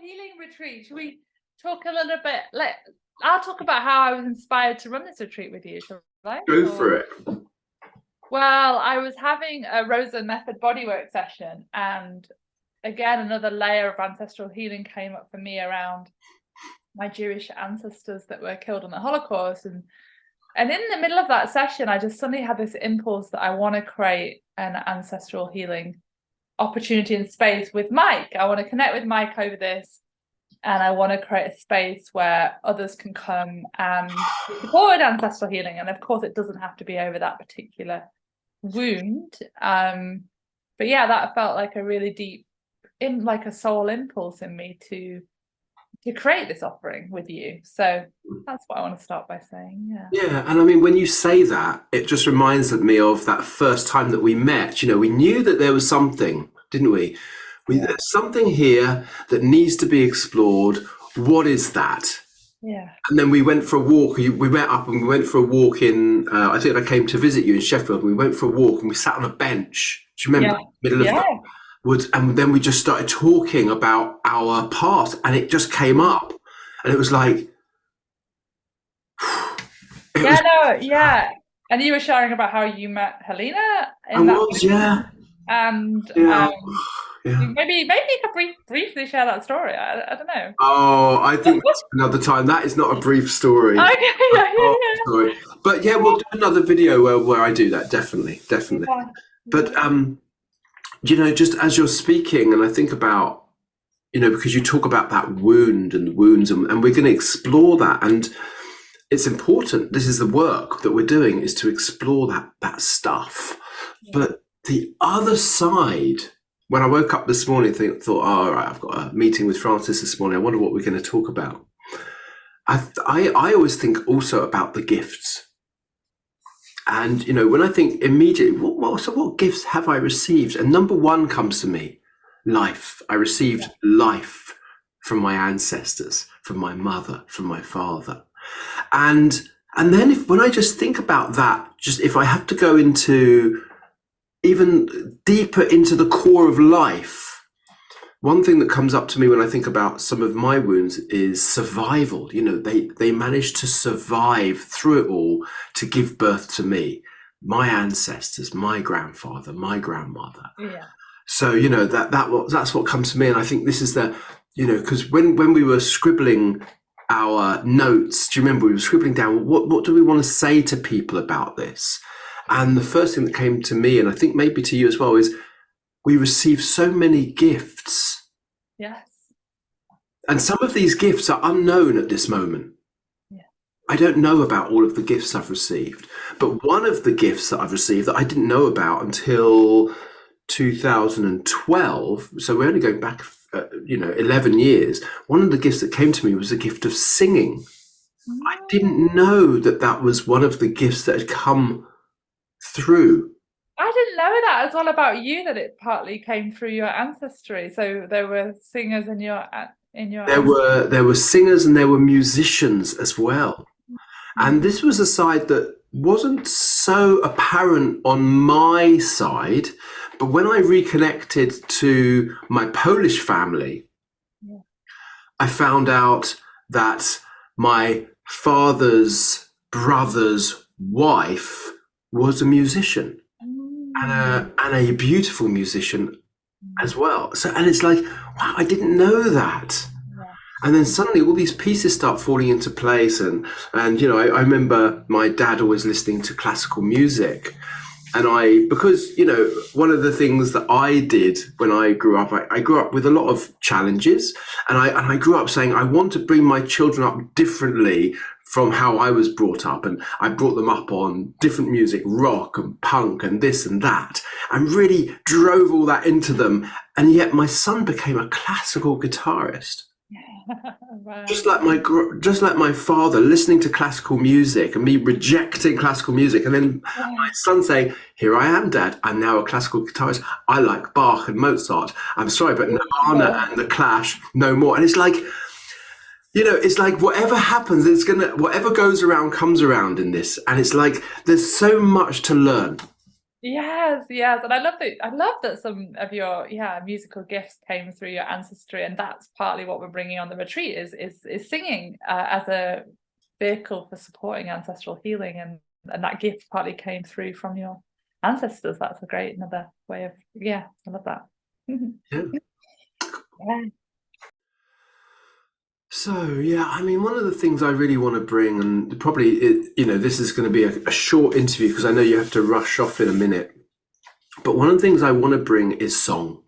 healing retreat. Should we talk a little bit? I'll talk about how I was inspired to run this retreat with you, shall I? Go for it. Well, I was having a Rosa Method bodywork session, and again, another layer of ancestral healing came up for me around my Jewish ancestors that were killed in the Holocaust. And in the middle of that session, I just suddenly had this impulse that I want to create an ancestral healing opportunity and space with Mike. I want to connect with Mike over this, and I want to create a space where others can come and support ancestral healing. And of course, it doesn't have to be over that particular wound. But yeah, that felt like a really deep, like a soul impulse in me to create this offering with you. So that's what I want to start by saying. Yeah, and I mean, when you say that, it just reminds me of that first time that we met. You know, we knew that there was something, didn't we? There's something here that needs to be explored. What is that? Yeah. And then we went for a walk. We met up and we went for a walk in, I think I came to visit you in Sheffield. We went for a walk and we sat on a bench. Do you remember? Middle of the woods. And then we just started talking about our past, and it just came up. And it was like, And you were sharing about how you met Helena. And maybe you could briefly share that story. I don't know. Oh, I think that's another time. That is not a brief story. Okay, story. But yeah, we'll do another video where I do that. Definitely. Yeah. But you know, just as you're speaking, and I think about, you know, because you talk about that wound and the wounds, and we're going to explore that, and it's important. This is the work that we're doing, is to explore that stuff. Yeah. But the other side, when I woke up this morning, thought, oh, all right, I've got a meeting with Francis this morning. I wonder what we're going to talk about. I always think also about the gifts. And, you know, when I think immediately, what gifts have I received? And number one comes to me, life. I received life from my ancestors, from my mother, from my father. And then when I just think about that, just if I have to go into even deeper into the core of life, one thing that comes up to me when I think about some of my wounds is survival. You know, they managed to survive through it all to give birth to me, my ancestors, my grandfather, my grandmother. Yeah. So, you know, that's what comes to me. And I think this is you know, because when we were scribbling our notes, do you remember we were scribbling down, what do we want to say to people about this? And the first thing that came to me, and I think maybe to you as well, is we receive so many gifts. Yes. And some of these gifts are unknown at this moment. Yeah. I don't know about all of the gifts I've received, but one of the gifts that I've received that I didn't know about until 2012, so we're only going back, 11 years. One of the gifts that came to me was the gift of singing. I didn't know that was one of the gifts that had come through. I didn't know that. It's all about you, that it partly came through your ancestry. So there were singers in your there were singers and there were musicians as well. And this was a side that wasn't so apparent on my side, but when I reconnected to my Polish family, I found out that my father's brother's wife was a musician. And a beautiful musician as well. So, and it's like, wow, I didn't know that. Yeah. And then suddenly all these pieces start falling into place. And you know, I remember my dad always listening to classical music. And because, you know, one of the things that I did when I grew up, I grew up with a lot of challenges. And I grew up saying, I want to bring my children up differently from how I was brought up, and I brought them up on different music, rock and punk and this and that, and really drove all that into them. And yet my son became a classical guitarist. Wow. Just like my father listening to classical music and me rejecting classical music, and then my son saying, "Here I am, Dad. I'm now a classical guitarist. I like Bach and Mozart. I'm sorry, but Nirvana and the Clash, no more." And it's like, you know, it's like whatever happens, whatever goes around comes around in this. And it's like, there's so much to learn. Yes, yes, and I love that some of your musical gifts came through your ancestry, and that's partly what we're bringing on the retreat is singing as a vehicle for supporting ancestral healing, and that gift partly came through from your ancestors. That's a great another way of I love that. Yeah. Yeah. So yeah, I mean, one of the things I really want to bring, and probably this is going to be a short interview because I know you have to rush off in a minute. But one of the things I want to bring is song.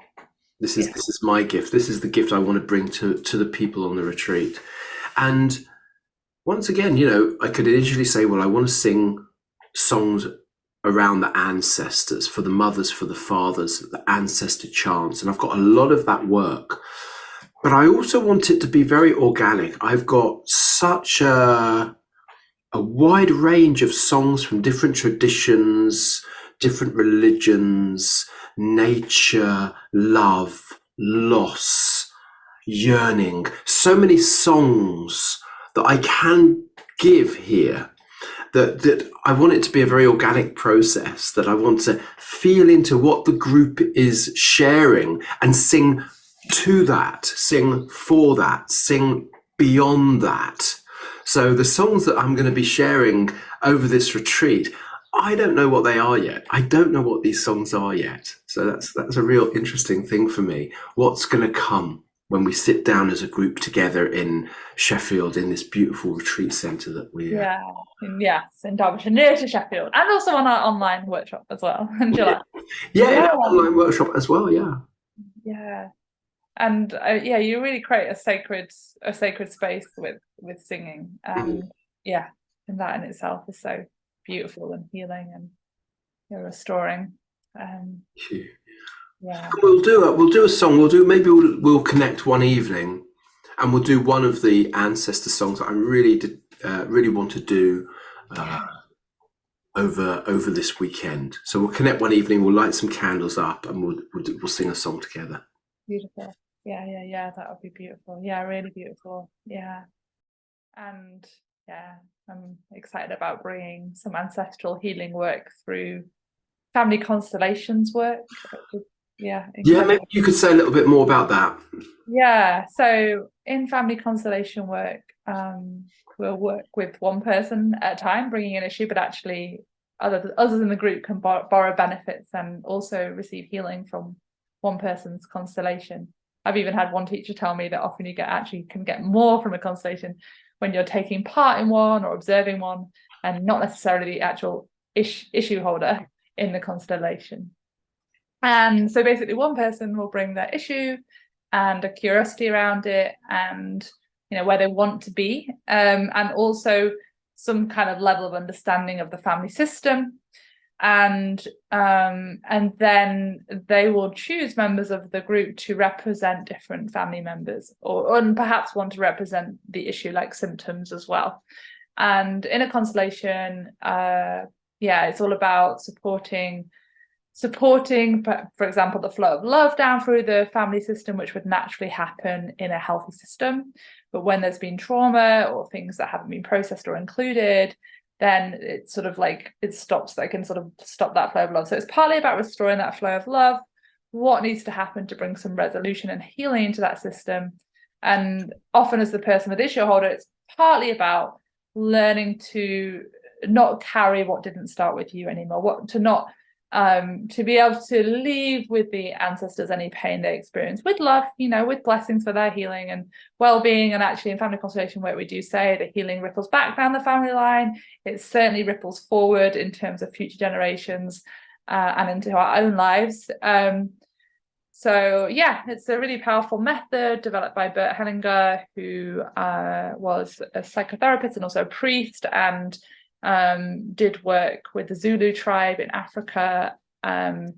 This is my gift. This is the gift I want to bring to the people on the retreat. And once again, I could initially say, well, I want to sing songs around the ancestors, for the mothers, for the fathers, the ancestor chants, and I've got a lot of that work. But I also want it to be very organic. I've got such a wide range of songs from different traditions, different religions, nature, love, loss, yearning. So many songs that I can give here that I want it to be a very organic process, that I want to feel into what the group is sharing and sing to that, sing for that, sing beyond that. So the songs that I'm going to be sharing over this retreat, I don't know what they are yet. I don't know what these songs are yet. So that's a real interesting thing for me. What's going to come when we sit down as a group together in Sheffield in this beautiful retreat centre that we in Derbyshire, near to Sheffield, and also on our online workshop as well in July. in our online workshop as well. Yeah. And you really create a sacred space with singing, and and that in itself is so beautiful and healing and restoring. We'll do a song. We'll connect one evening, and we'll do one of the ancestor songs that I really want to do over this weekend. So we'll connect one evening. We'll light some candles up, and we'll sing a song together. Beautiful. Yeah. That would be beautiful. Yeah, really beautiful. Yeah. And I'm excited about bringing some ancestral healing work through family constellations work. Maybe you could say a little bit more about that. Yeah, so in family constellation work, we'll work with one person at a time, bringing an issue, but actually others in the group can borrow benefits and also receive healing from one person's constellation. I've even had one teacher tell me that often you can get more from a constellation when you're taking part in one or observing one, and not necessarily the actual issue holder in the constellation. And so basically one person will bring their issue and a curiosity around it, and where they want to be, and also some kind of level of understanding of the family system, and then they will choose members of the group to represent different family members, or perhaps want to represent the issue like symptoms as well. And in a constellation, it's all about supporting, for example, the flow of love down through the family system, which would naturally happen in a healthy system. But when there's been trauma or things that haven't been processed or included, then it's sort of like it stops. They can sort of stop that flow of love. So it's partly about restoring that flow of love. What needs to happen to bring some resolution and healing into that system? And often, as the person with issue holder, it's partly about learning to not carry what didn't start with you anymore. To be able to leave with the ancestors any pain they experience with love, with blessings for their healing and well-being. And actually in family constellation work, we do say that healing ripples back down the family line. It certainly ripples forward in terms of future generations and into our own lives. It's a really powerful method developed by Bert Hellinger, who was a psychotherapist and also a priest, and did work with the Zulu tribe in Africa, and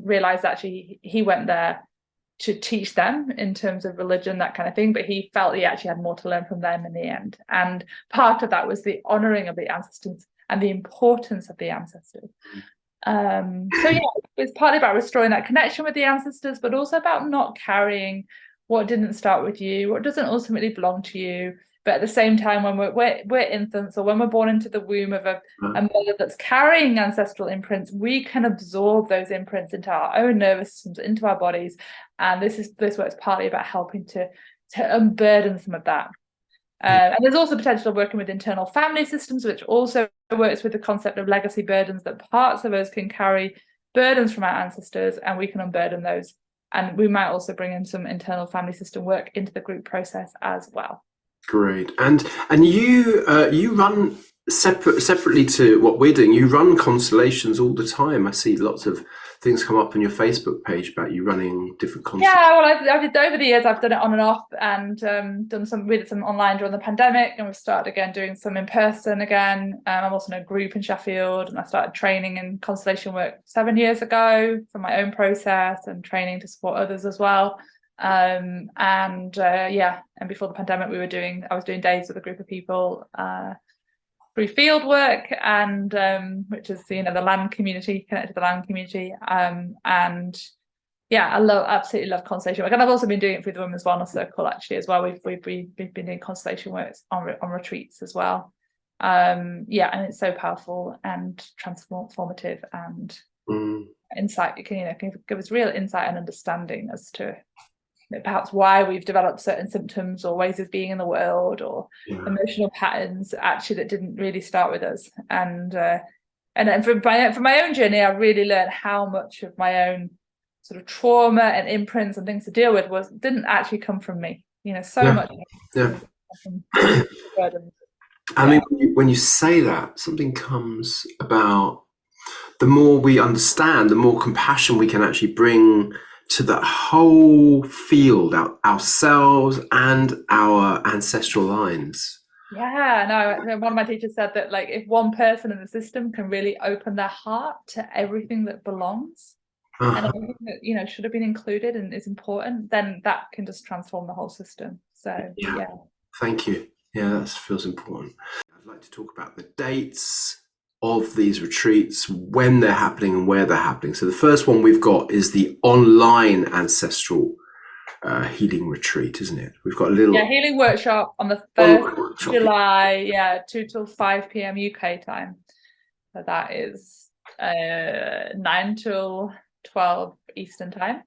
realized actually he went there to teach them in terms of religion, that kind of thing, but he felt he actually had more to learn from them in the end. And part of that was the honoring of the ancestors and the importance of the ancestors. It's partly about restoring that connection with the ancestors, but also about not carrying what didn't start with you, what doesn't ultimately belong to you, But at the same time, when we're infants, or when we're born into the womb of a mother that's carrying ancestral imprints, we can absorb those imprints into our own nervous systems, into our bodies. And this work's partly about helping to unburden some of that. And there's also potential of working with internal family systems, which also works with the concept of legacy burdens, that parts of us can carry burdens from our ancestors and we can unburden those. And we might also bring in some internal family system work into the group process as well. Great. And you run separately to what we're doing. You run constellations all the time. I see lots of things come up on your Facebook page about you running different constellations. Yeah, well, I've over the years, I've done it on and off, and we did some online during the pandemic, and we've started again doing some in person again. I'm also in a group in Sheffield, and I started training in constellation work 7 years ago for my own process and training to support others as well. And before the pandemic, I was doing days with a group of people through field work, and which is the land community, connected to the land community. And yeah, absolutely love constellation work, and I've also been doing it through the Women's Wellness Circle actually as well. We've been doing constellation work on retreats as well. And it's so powerful and transformative, and insight. It can give us real insight and understanding as to perhaps why we've developed certain symptoms or ways of being in the world, or emotional patterns actually that didn't really start with us. And from my own journey, I really learned how much of my own sort of trauma and imprints and things to deal with didn't actually come from me. So much. I mean, when you say that, something comes about. The more we understand, the more compassion we can actually bring to that whole field, ourselves and our ancestral lines. Yeah, no, one of my teachers said that, like, if one person in the system can really open their heart to everything that belongs and everything that should have been included and is important, then that can just transform the whole system. So yeah. Thank you. Yeah, that feels important. I'd like to talk about the dates of these retreats, when they're happening and where they're happening. So the first one we've got is the online ancestral healing retreat, isn't it? We've got a little healing workshop on the 1st of July, 2 till 5 p.m. UK time. So that is 9 till 12 Eastern time.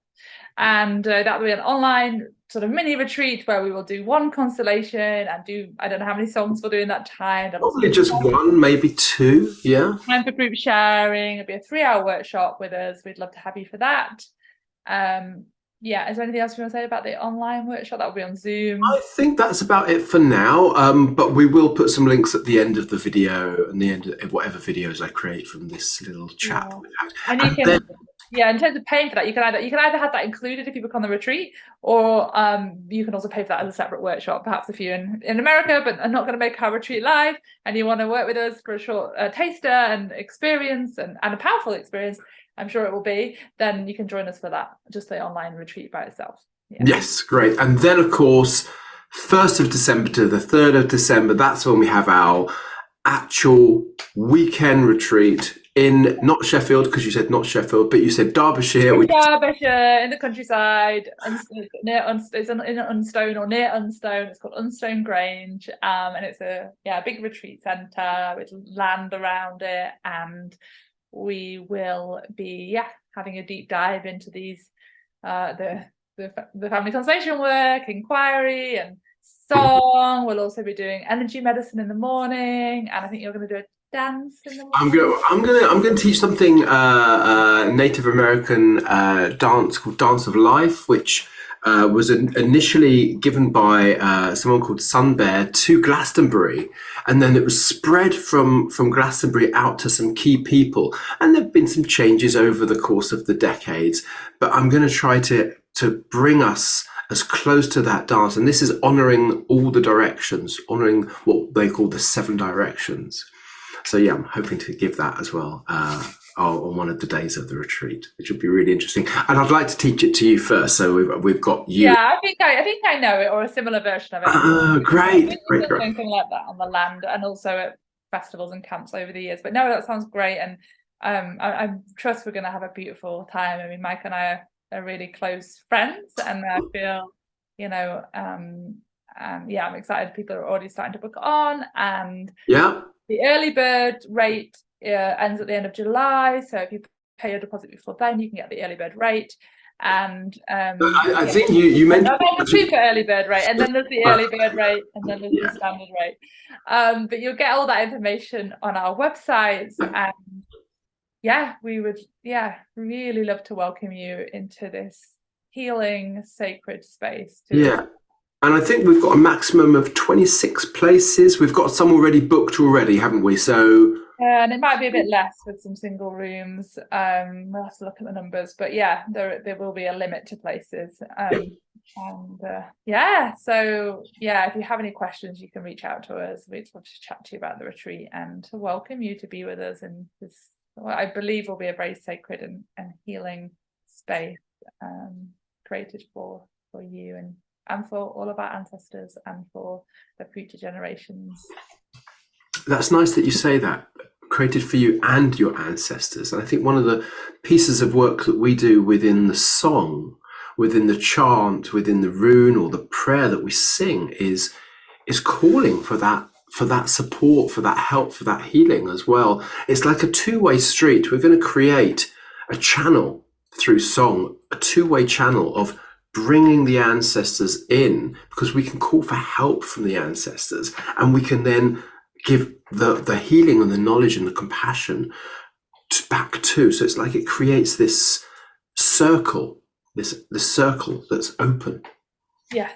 And that will be an online sort of mini retreat where we will do one constellation and I don't know how many songs we'll do in that time. Probably just one, maybe two. Yeah. Time for group sharing. It'll be a 3-hour workshop with us. We'd love to have you for that. Is there anything else you want to say about the online workshop? That will be on Zoom. I think that's about it for now. But we will put some links at the end of the video and the end of whatever videos I create from this little chat. And you can. In terms of paying for that, you can either have that included if you book on the retreat, or you can also pay for that as a separate workshop. Perhaps if you're in America but are not going to make our retreat live and you want to work with us for a short taster and experience and a powerful experience, I'm sure it will be, then you can join us for that, just the online retreat by itself. Yes, great. And then, of course, 1st of December to the 3rd of December, that's when we have our actual weekend retreat in not Sheffield, because you said not Sheffield, but you said Derbyshire. Derbyshire, in the countryside, near Unstone or near Unstone. It's called Unstone Grange, and it's a big retreat centre with land around it, and we will be having a deep dive into these the family constellation work, inquiry, and song. We'll also be doing energy medicine in the morning, and I think you're going to do a dance in the morning. I'm going to teach something Native American dance called Dance of Life, which was initially given by someone called Sun Bear to Glastonbury, and then it was spread from Glastonbury out to some key people, and there have been some changes over the course of the decades, but I'm going to try to bring us as close to that dance, and this is honouring all the directions, honouring what they call the 7 directions. So I'm hoping to give that as well on one of the days of the retreat, which would be really interesting. And I'd like to teach it to you first. So we've got you. Yeah, I think I know it, or a similar version of it. Great. Something like that on the land, and also at festivals and camps over the years. But no, that sounds great, and I trust we're going to have a beautiful time. I mean, Mike and I are really close friends, and I feel, yeah, I'm excited. People are already starting to book on, and Yeah. the early bird rate ends at the end of July. So if you pay your deposit before then, you can get the early bird rate. And I think you mentioned the super early bird rate, and then there's the early bird rate, and then there's Yeah. the standard rate. But you'll get all that information on our websites, and yeah, we would really love to welcome you into this healing sacred space. Yeah. And I think we've got a maximum of 26 places. We've got some already booked already, haven't we? So and it might be a bit less with some single rooms. We'll have to look at the numbers, but yeah, there will be a limit to places. And yeah, so yeah, if you have any questions, you can reach out to us. We'd love to chat to you about the retreat and to welcome you to be with us in this, what I believe will be a very sacred and healing space, created for you and for all of our ancestors and for the future generations. that's nice that you say that. Created for you and your ancestors. And I think one of the pieces of work that we do within the song, within the chant, within the rune or the prayer that we sing is calling for that support, for that help, for that healing as well. It's like a two-way street. We're going to create a channel through song, a two-way channel of bringing the ancestors in, because we can call for help from the ancestors, and we can then give the healing and the knowledge and the compassion back too. So it's like it creates this circle, this circle that's open. Yes,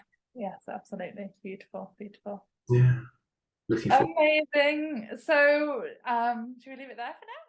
absolutely. Beautiful. Yeah. Looking forward. Amazing. So should we leave it there for now?